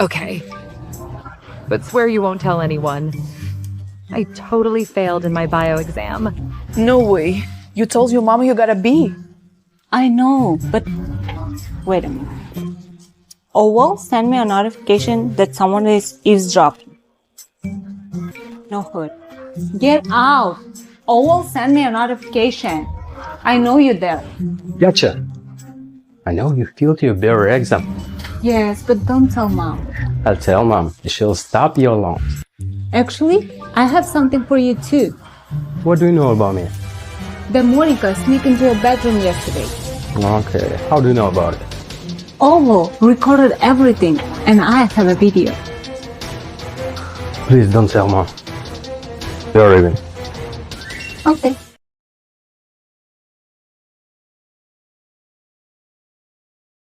Okay. But swear you won't tell anyone. I totally failed in my bio exam. No way. You told your mom you got a B. I know, but wait a minute. Owl, send me a notification that someone is eavesdropping. No hood. Get out! Owl, send me a notification. I know you're there. Gotcha. I know you failed your bio exam. Yes, but don't tell mom. I'll tell mom. She'll stop your loans. Actually, I have something for you too. What do you know about me? That Monica sneaked into your bedroom yesterday. Okay, how do you know about it? Owl recorded everything, and I have a video. Please don't tell mom. You're leaving. Okay.